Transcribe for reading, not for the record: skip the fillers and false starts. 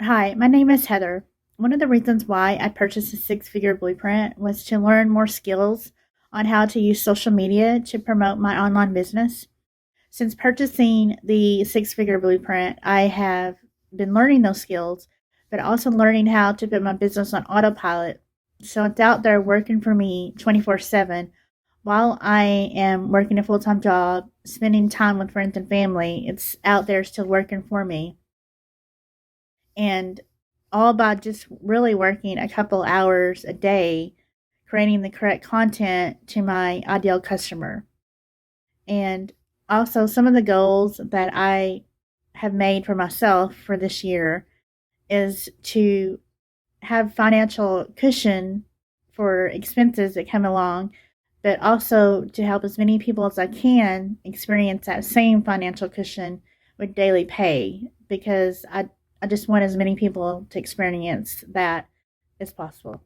Hi, my name is Heather. One of the reasons why I purchased a six figure blueprint was to learn more skills on how to use social media to promote my online business. Since purchasing the six figure blueprint, I have been learning those skills, but also learning how to put my business on autopilot. So it's out there working for me 24/7 while I am working a full time job, spending time with friends and family. It's out there still working for me. And all by just really working a couple hours a day, creating the correct content to my ideal customer. And also, some of the goals that I have made for myself for this year is to have financial cushion for expenses that come along, but also to help as many people as I can experience that same financial cushion with daily pay because I just want as many people to experience that as possible.